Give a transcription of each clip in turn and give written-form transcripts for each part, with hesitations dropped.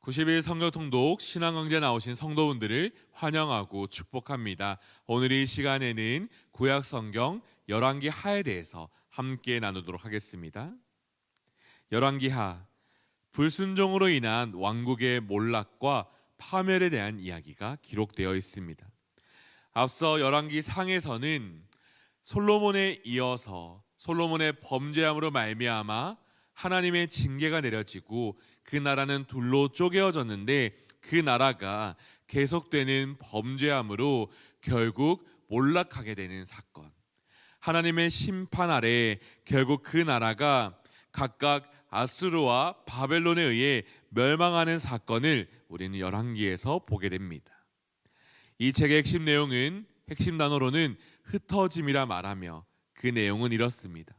90일 성경 통독 신앙강좌 나오신 성도분들을 환영하고 축복합니다. 오늘 이 시간에는 구약 성경 열왕기 하에 대해서 함께 나누도록 하겠습니다. 열왕기 하, 불순종으로 인한 왕국의 몰락과 파멸에 대한 이야기가 기록되어 있습니다. 앞서 열왕기 상에서는 솔로몬에 이어서 솔로몬의 범죄함으로 말미암아 하나님의 징계가 내려지고 그 나라는 둘로 쪼개어졌는데 그 나라가 계속되는 범죄함으로 결국 몰락하게 되는 사건, 하나님의 심판 아래 결국 그 나라가 각각 아수르와 바벨론에 의해 멸망하는 사건을 우리는 열왕기에서 보게 됩니다. 이 책의 핵심 내용은, 핵심 단어로는 흩어짐이라 말하며 그 내용은 이렇습니다.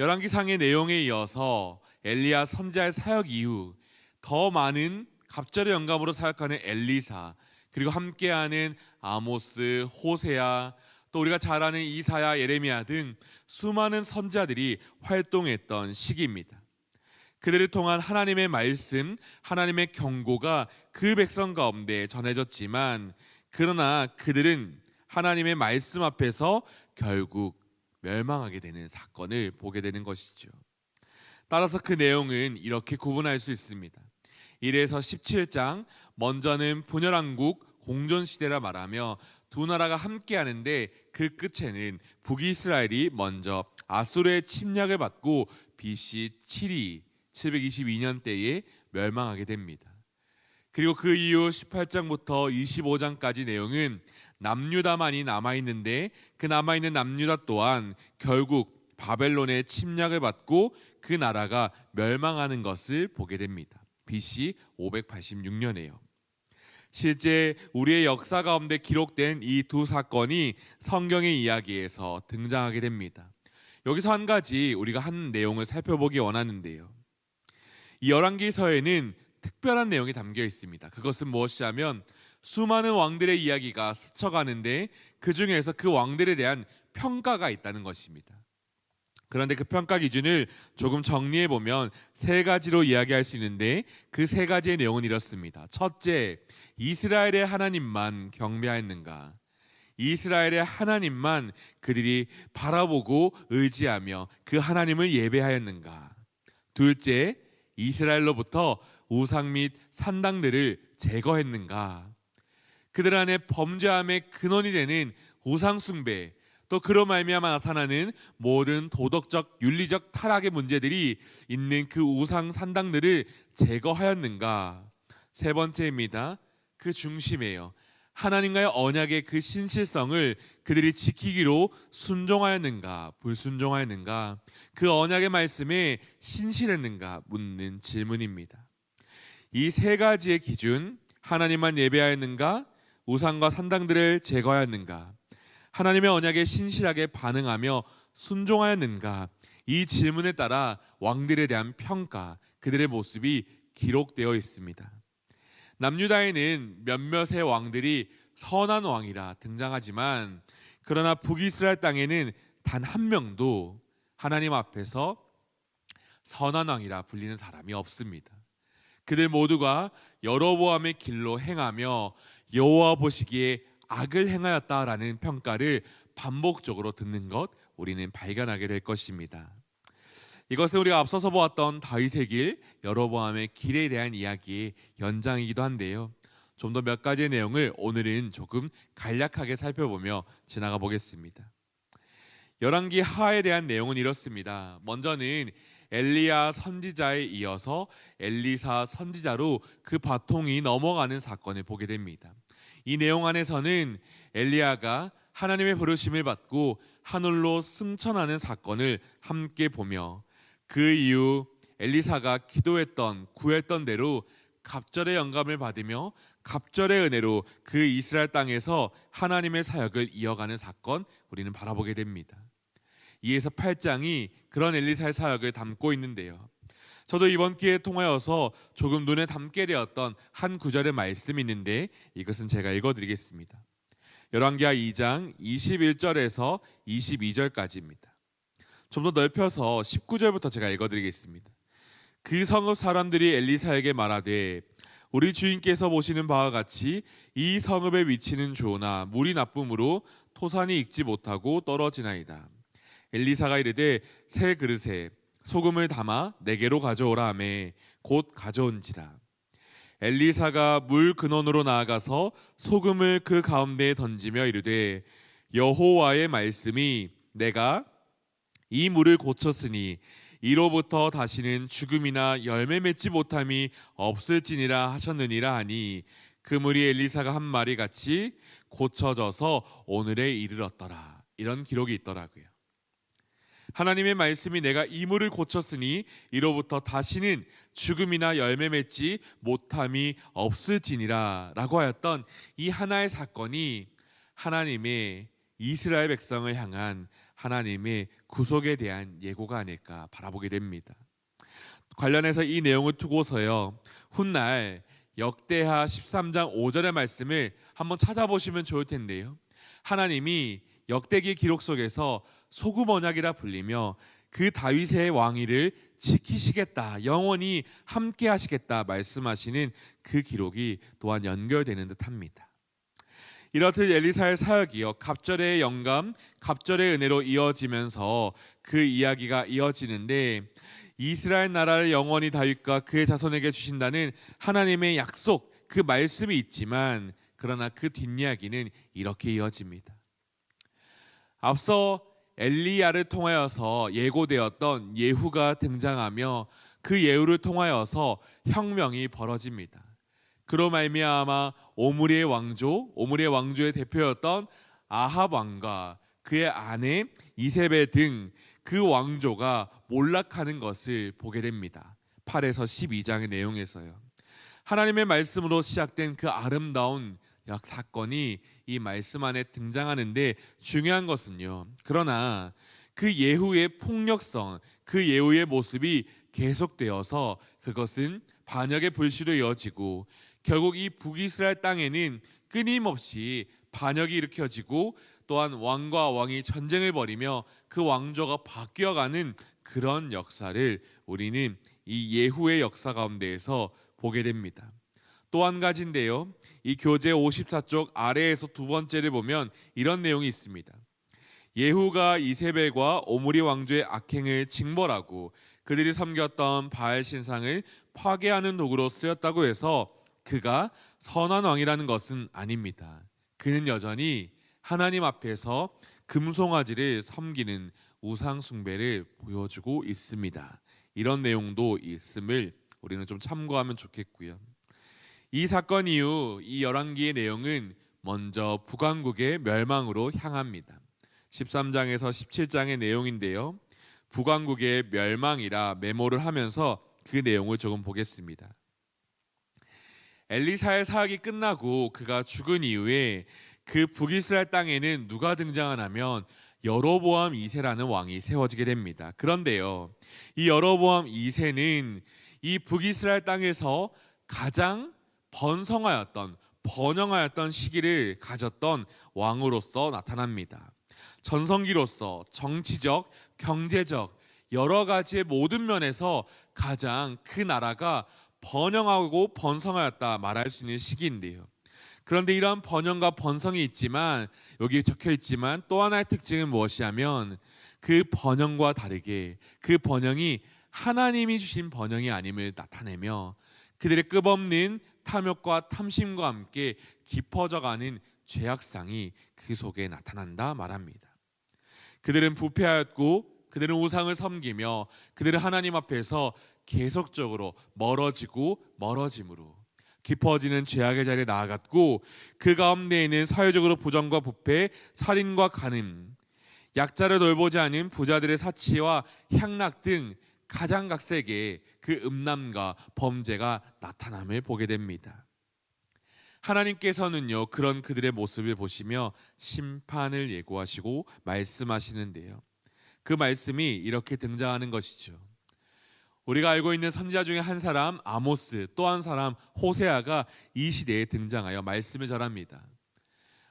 열왕기상의 내용에 이어서 엘리야 선지자의 사역 이후 더 많은 갑절의 영감으로 사역하는 엘리사, 그리고 함께하는 아모스, 호세아, 또 우리가 잘 아는 이사야, 예레미야 등 수많은 선지자들이 활동했던 시기입니다. 그들을 통한 하나님의 말씀, 하나님의 경고가 그 백성 가운데 전해졌지만, 그러나 그들은 하나님의 말씀 앞에서 결국 멸망하게 되는 사건을 보게 되는 것이죠. 따라서 그 내용은 이렇게 구분할 수 있습니다. 1에서 17장, 먼저는 분열왕국 공존시대라 말하며 두 나라가 함께 하는데 그 끝에는 북이스라엘이 먼저 아수르의 침략을 받고 BC 722년대에 멸망하게 됩니다. 그리고 그 이후 18장부터 25장까지 내용은 남유다만이 남아있는데 그 남아있는 남유다 또한 결국 바벨론의 침략을 받고 그 나라가 멸망하는 것을 보게 됩니다. BC 586년에요. 실제 우리의 역사 가운데 기록된 이 두 사건이 성경의 이야기에서 등장하게 됩니다. 여기서 한 가지 우리가 한 내용을 살펴보기 원하는데요. 이 열왕기서에는 특별한 내용이 담겨 있습니다. 그것은 무엇이냐면 수많은 왕들의 이야기가 스쳐가는데 그 중에서 그 왕들에 대한 평가가 있다는 것입니다. 그런데 그 평가 기준을 조금 정리해 보면 세 가지로 이야기할 수 있는데 그 세 가지의 내용은 이렇습니다. 첫째, 이스라엘의 하나님만 경배하였는가? 이스라엘의 하나님만 그들이 바라보고 의지하며 그 하나님을 예배하였는가? 둘째, 이스라엘로부터 우상 및 산당들을 제거했는가? 그들 안에 범죄함의 근원이 되는 우상 숭배, 또 그로 말미암아 나타나는 모든 도덕적, 윤리적 타락의 문제들이 있는 그 우상 산당들을 제거하였는가? 세 번째입니다. 그 중심이에요. 하나님과의 언약의 그 신실성을 그들이 지키기로 순종하였는가, 불순종하였는가? 그 언약의 말씀에 신실했는가 묻는 질문입니다. 이 세 가지의 기준, 하나님만 예배하였는가, 우상과 산당들을 제거하였는가, 하나님의 언약에 신실하게 반응하며 순종하였는가, 이 질문에 따라 왕들에 대한 평가, 그들의 모습이 기록되어 있습니다. 남유다에는 몇몇의 왕들이 선한 왕이라 등장하지만, 그러나 북이스라엘 땅에는 단 한 명도 하나님 앞에서 선한 왕이라 불리는 사람이 없습니다. 그들 모두가 여로보암의 길로 행하며 여호와 보시기에 악을 행하였다라는 평가를 반복적으로 듣는 것 우리는 발견하게 될 것입니다. 이것은 우리가 앞서서 보았던 다윗의 길, 여로보암의 길에 대한 이야기의 연장이기도 한데요. 좀 더 몇 가지의 내용을 오늘은 조금 간략하게 살펴보며 지나가 보겠습니다. 열왕기 하에 대한 내용은 이렇습니다. 먼저는 엘리야 선지자에 이어서 엘리사 선지자로 그 바통이 넘어가는 사건을 보게 됩니다. 이 내용 안에서는 엘리야가 하나님의 부르심을 받고 하늘로 승천하는 사건을 함께 보며, 그 이후 엘리사가 기도했던, 구했던 대로 갑절의 영감을 받으며 갑절의 은혜로 그 이스라엘 땅에서 하나님의 사역을 이어가는 사건 우리는 바라보게 됩니다. 2에서 8장이 그런 엘리사의 사역을 담고 있는데요. 저도 이번 기회에 통하여서 조금 눈에 담게 되었던 한 구절의 말씀이 있는데 이것은 제가 읽어드리겠습니다. 열왕기하 2장 21절에서 22절까지입니다. 좀 더 넓혀서 19절부터 제가 읽어드리겠습니다. 그 성읍 사람들이 엘리사에게 말하되 우리 주인께서 보시는 바와 같이 이 성읍의 위치는 좋으나 물이 나쁨으로 토산이 익지 못하고 떨어지나이다. 엘리사가 이르되 새 그릇에 소금을 담아 내게로 가져오라 하매 곧 가져온지라. 엘리사가 물 근원으로 나아가서 소금을 그 가운데에 던지며 이르되 여호와의 말씀이 내가 이 물을 고쳤으니 이로부터 다시는 죽음이나 열매 맺지 못함이 없을지니라 하셨느니라 하니 그 물이 엘리사가 한 말이 같이 고쳐져서 오늘에 이르렀더라. 이런 기록이 있더라고요. 하나님의 말씀이 내가 이 물을 고쳤으니 이로부터 다시는 죽음이나 열매 맺지 못함이 없을지니라 라고 하였던 이 하나의 사건이 하나님의 이스라엘 백성을 향한 하나님의 구속에 대한 예고가 아닐까 바라보게 됩니다. 관련해서 이 내용을 두고서요, 훗날 역대하 13장 5절의 말씀을 한번 찾아보시면 좋을 텐데요, 하나님이 역대기 기록 속에서 소금 언약이라 불리며 그 다윗의 왕위를 지키시겠다, 영원히 함께 하시겠다 말씀하시는 그 기록이 또한 연결되는 듯합니다. 이렇듯 엘리사의 사역이요, 갑절의 영감, 갑절의 은혜로 이어지면서 그 이야기가 이어지는데, 이스라엘 나라를 영원히 다윗과 그의 자손에게 주신다는 하나님의 약속, 그 말씀이 있지만 그러나 그 뒷이야기는 이렇게 이어집니다. 앞서 엘리야를 통하여서 예고되었던 예후가 등장하며 그 예후를 통하여서 혁명이 벌어집니다. 그로 말미암아 오므리의 왕조의 대표였던 아합 왕과 그의 아내 이세벨 등 그 왕조가 몰락하는 것을 보게 됩니다. 8에서 12장의 내용에서요. 하나님의 말씀으로 시작된 그 아름다운 사건이 이 말씀 안에 등장하는데, 중요한 것은요, 그러나 그 예후의 폭력성, 그 예후의 모습이 계속되어서 그것은 반역의 불씨로 이어지고 결국 이 북이스라엘 땅에는 끊임없이 반역이 일으켜지고 또한 왕과 왕이 전쟁을 벌이며 그 왕조가 바뀌어가는 그런 역사를 우리는 이 예후의 역사 가운데에서 보게 됩니다. 또 한 가지인데요, 이 교재 54쪽 아래에서 두 번째를 보면 이런 내용이 있습니다. 예후가 이세벨과 오므리 왕조의 악행을 징벌하고 그들이 섬겼던 바알 신상을 파괴하는 도구로 쓰였다고 해서 그가 선한 왕이라는 것은 아닙니다. 그는 여전히 하나님 앞에서 금송아지를 섬기는 우상 숭배를 보여주고 있습니다. 이런 내용도 있음을 우리는 좀 참고하면 좋겠고요. 이 사건 이후 이 열왕기의 내용은 먼저 북왕국의 멸망으로 향합니다. 13장에서 17장의 내용인데요, 북왕국의 멸망이라 메모를 하면서 그 내용을 조금 보겠습니다. 엘리사의 사역이 끝나고 그가 죽은 이후에 그 북이스라엘 땅에는 누가 등장하냐면 여로보암 2세라는 왕이 세워지게 됩니다. 그런데요, 이 여로보암 2세는 이 북이스라엘 땅에서 가장 번영하였던 시기를 가졌던 왕으로서 나타납니다. 전성기로서 정치적, 경제적 여러 가지의 모든 면에서 가장 그 나라가 번영하고 번성하였다 말할 수 있는 시기인데요. 그런데 이러한 번영과 번성이 있지만, 여기 적혀 있지만 또 하나의 특징은 무엇이냐면 그 번영과 다르게 그 번영이 하나님이 주신 번영이 아님을 나타내며 그들의 끝없는 탐욕과 탐심과 함께 깊어져가는 죄악상이 그 속에 나타난다 말합니다. 그들은 부패하였고 그들은 우상을 섬기며 그들은 하나님 앞에서 계속적으로 멀어짐으로 깊어지는 죄악의 자리에 나아갔고, 그 가운데에는 사회적으로 부정과 부패, 살인과 간음, 약자를 돌보지 않은 부자들의 사치와 향락 등 가장 각색의 그 음란과 범죄가 나타남을 보게 됩니다. 하나님께서는요, 그런 그들의 모습을 보시며 심판을 예고하시고 말씀하시는데요, 그 말씀이 이렇게 등장하는 것이죠. 우리가 알고 있는 선지자 중에 한 사람 아모스, 또 한 사람 호세아가 이 시대에 등장하여 말씀을 전합니다.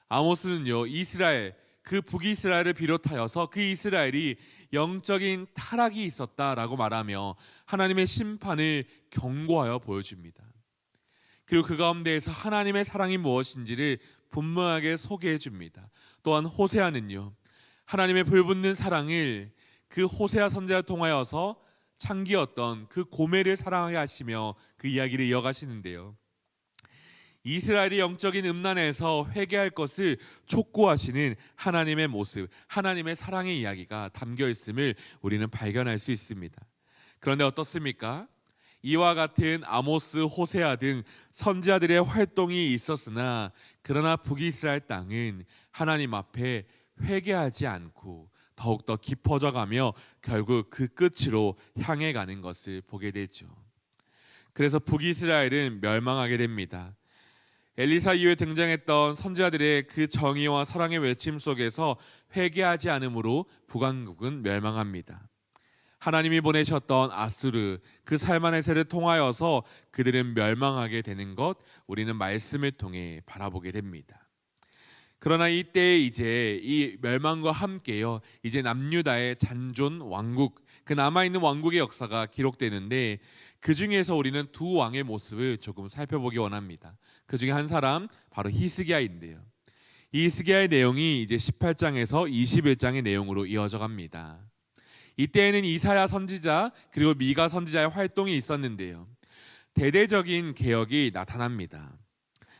아모스는요, 이스라엘, 그 북이스라엘을 비롯하여서 그 이스라엘이 영적인 타락이 있었다라고 말하며 하나님의 심판을 경고하여 보여줍니다. 그리고 그 가운데에서 하나님의 사랑이 무엇인지를 분명하게 소개해 줍니다. 또한 호세아는요, 하나님의 불붙는 사랑을 그 호세아 선지자를 통하여서 창기였던 그 고멜을 사랑하게 하시며 그 이야기를 이어가시는데요. 이스라엘이 영적인 음란에서 회개할 것을 촉구하시는 하나님의 모습, 하나님의 사랑의 이야기가 담겨 있음을 우리는 발견할 수 있습니다. 그런데 어떻습니까? 이와 같은 아모스, 호세아 등 선지자들의 활동이 있었으나 그러나 북이스라엘 땅은 하나님 앞에 회개하지 않고 더욱더 깊어져 가며 결국 그 끝으로 향해 가는 것을 보게 되죠. 그래서 북이스라엘은 멸망하게 됩니다. 엘리사 이후에 등장했던 선지자들의 그 정의와 사랑의 외침 속에서 회개하지 않으므로 북왕국은 멸망합니다. 하나님이 보내셨던 아수르, 그 살마네세를 통하여서 그들은 멸망하게 되는 것, 우리는 말씀을 통해 바라보게 됩니다. 그러나 이때 이제 이 멸망과 함께요, 이제 남유다의 잔존 왕국, 그 남아있는 왕국의 역사가 기록되는데 그 중에서 우리는 두 왕의 모습을 조금 살펴보기 원합니다. 그 중에 한 사람 바로 히스기야인데요. 이 히스기야의 내용이 이제 18장에서 21장의 내용으로 이어져 갑니다. 이때에는 이사야 선지자 그리고 미가 선지자의 활동이 있었는데요. 대대적인 개혁이 나타납니다.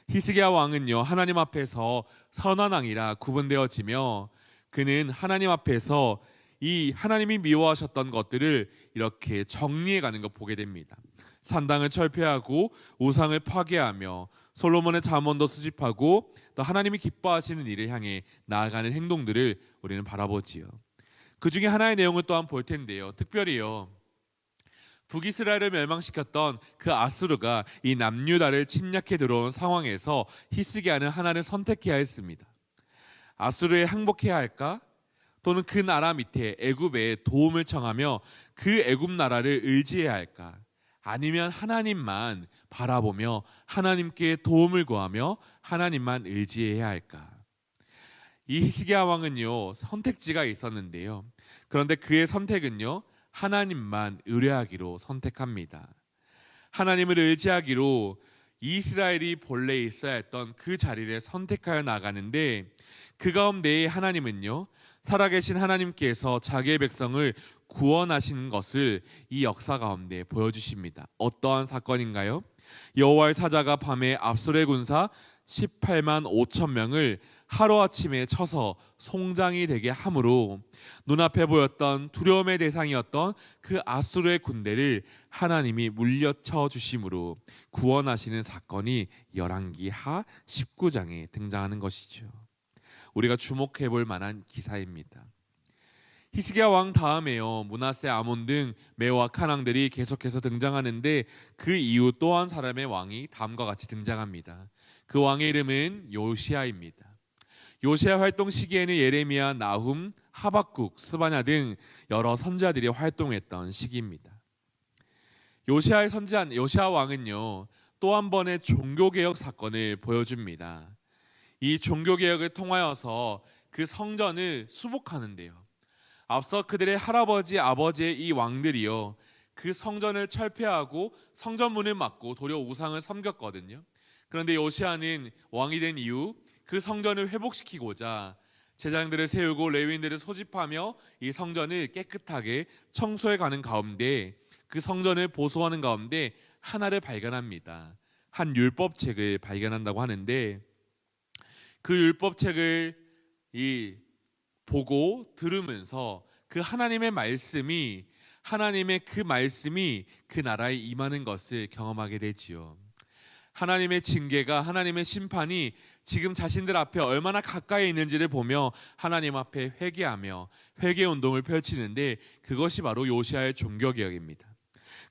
히스기야 왕은요, 하나님 앞에서 선한 왕이라 구분되어지며 그는 하나님 앞에서 이 하나님이 미워하셨던 것들을 이렇게 정리해 가는 거 보게 됩니다. 산당을 철폐하고 우상을 파괴하며 솔로몬의 잠언도 수집하고 또 하나님이 기뻐하시는 일을 향해 나아가는 행동들을 우리는 바라보지요. 그 중에 하나의 내용을 또한 볼 텐데요. 특별히요, 북이스라엘을 멸망시켰던 그 아수르가 이 남유다를 침략해 들어온 상황에서 히스기야는 하나를 선택해야 했습니다. 아수르에 항복해야 할까? 또는 그 나라 밑에 애굽에 도움을 청하며 그 애굽 나라를 의지해야 할까? 아니면 하나님만 바라보며 하나님께 도움을 구하며 하나님만 의지해야 할까? 이 히스기야 왕은요, 선택지가 있었는데요. 그런데 그의 선택은요, 하나님만 의뢰하기로 선택합니다. 하나님을 의지하기로 이스라엘이 본래 있어야 했던 그 자리를 선택하여 나가는데 그 가운데에 하나님은요, 살아계신 하나님께서 자기의 백성을 구원하시는 것을 이 역사 가운데 보여주십니다. 어떠한 사건인가요? 여호와의 사자가 밤에 압솔의 군사 18만 5천 명을 하루아침에 쳐서 송장이 되게 함으로 눈앞에 보였던 두려움의 대상이었던 그 아수르의 군대를 하나님이 물려쳐 주심으로 구원하시는 사건이 열왕기하 19장에 등장하는 것이죠. 우리가 주목해 볼 만한 기사입니다. 히스기야 왕 다음에요, 므낫세, 아몬 등 매와 칸 왕들이 계속해서 등장하는데 그 이후 또 한 사람의 왕이 다음과 같이 등장합니다. 그 왕의 이름은 요시야입니다. 요시야 활동 시기에는 예레미야, 나훔, 하박국, 스바냐 등 여러 선지자들이 활동했던 시기입니다. 요시야 왕은요, 또 한 번의 종교개혁 사건을 보여줍니다. 이 종교개혁을 통하여서 그 성전을 수복하는데요. 앞서 그들의 할아버지, 아버지의 이 왕들이요, 그 성전을 철폐하고 성전문을 막고 도리어 우상을 섬겼거든요. 그런데 요시야는 왕이 된 이후 그 성전을 회복시키고자 제사장들을 세우고 레위인들을 소집하며 이 성전을 깨끗하게 청소해 가는 가운데 그 성전을 보수하는 가운데 하나를 발견합니다. 한 율법책을 발견한다고 하는데 그 율법책을 보고 들으면서 그 하나님의 말씀이 그 나라에 임하는 것을 경험하게 되지요. 하나님의 징계가, 하나님의 심판이 지금 자신들 앞에 얼마나 가까이 있는지를 보며 하나님 앞에 회개하며 회개 운동을 펼치는데 그것이 바로 요시야의 종교개혁입니다.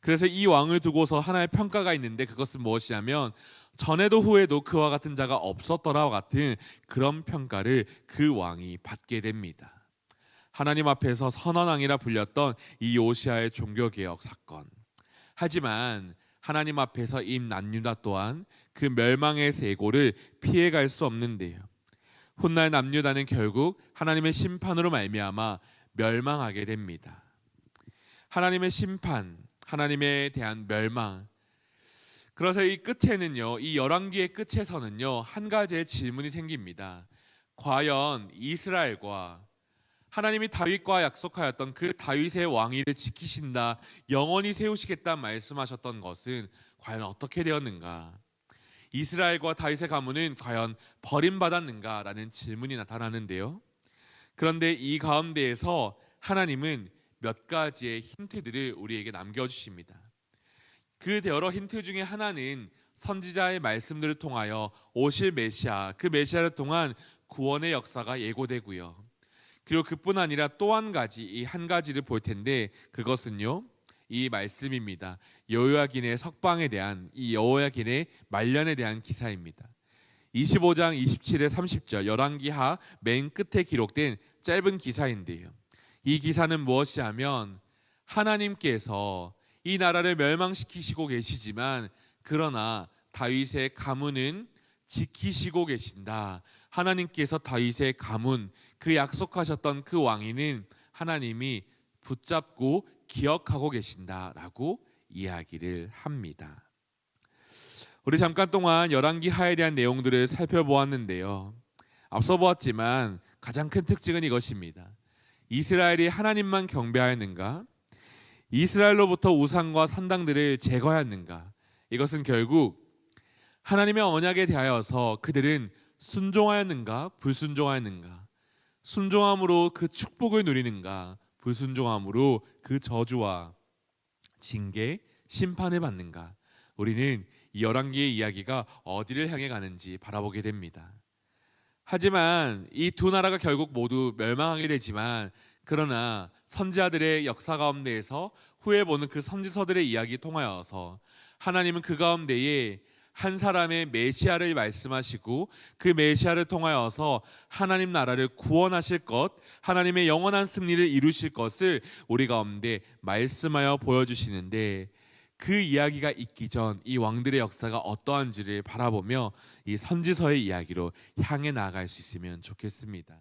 그래서 이 왕을 두고서 하나의 평가가 있는데 그것은 무엇이냐면 전에도 후에도 그와 같은 자가 없었더라와 같은 그런 평가를 그 왕이 받게 됩니다. 하나님 앞에서 선한 왕이라 불렸던 이 요시야의 종교개혁 사건. 하지만 하나님 앞에서 이 남유다 또한 그 멸망의 세고를 피해갈 수 없는데요. 훗날 남유다는 결국 하나님의 심판으로 말미암아 멸망하게 됩니다. 하나님의 심판, 하나님에 대한 멸망. 그래서 이 끝에는요, 이 열왕기의 끝에서는요, 한 가지의 질문이 생깁니다. 과연 이스라엘과 하나님이 다윗과 약속하였던 그 다윗의 왕위를 지키신다, 영원히 세우시겠다 말씀하셨던 것은 과연 어떻게 되었는가? 이스라엘과 다윗의 가문은 과연 버림받았는가라는 질문이 나타나는데요. 그런데 이 가운데에서 하나님은 몇 가지의 힌트들을 우리에게 남겨주십니다. 그 여러 힌트 중에 하나는 선지자의 말씀들을 통하여 오실 메시아, 그 메시아를 통한 구원의 역사가 예고되고요. 그리고 그뿐 아니라 또 한 가지, 이 한 가지를 볼 텐데 그것은요, 이 말씀입니다. 여호야긴의 석방에 대한, 이 여호야긴의 말년에 대한 기사입니다. 25장 27에 30절 열왕기하 맨 끝에 기록된 짧은 기사인데요. 이 기사는 무엇이 하면 하나님께서 이 나라를 멸망시키시고 계시지만 그러나 다윗의 가문은 지키시고 계신다. 하나님께서 다윗의 가문, 그 약속하셨던 그 왕위는 하나님이 붙잡고 기억하고 계신다라고 이야기를 합니다. 우리 잠깐 동안 열왕기하에 대한 내용들을 살펴보았는데요. 앞서 보았지만 가장 큰 특징은 이것입니다. 이스라엘이 하나님만 경배하였는가? 이스라엘로부터 우상과 산당들을 제거하였는가? 이것은 결국 하나님의 언약에 대하여서 그들은 순종하였는가? 불순종하였는가? 순종함으로 그 축복을 누리는가? 불순종함으로 그 저주와 징계, 심판을 받는가? 우리는 이 열왕기의 이야기가 어디를 향해 가는지 바라보게 됩니다. 하지만 이 두 나라가 결국 모두 멸망하게 되지만 그러나 선지자들의 역사 가운데에서 후에 보는 그 선지서들의 이야기 통하여서 하나님은 그 가운데에 한 사람의 메시아를 말씀하시고 그 메시아를 통하여서 하나님 나라를 구원하실 것, 하나님의 영원한 승리를 이루실 것을 우리 가운데 말씀하여 보여주시는데 그 이야기가 있기 전 이 왕들의 역사가 어떠한지를 바라보며 이 선지서의 이야기로 향해 나아갈 수 있으면 좋겠습니다.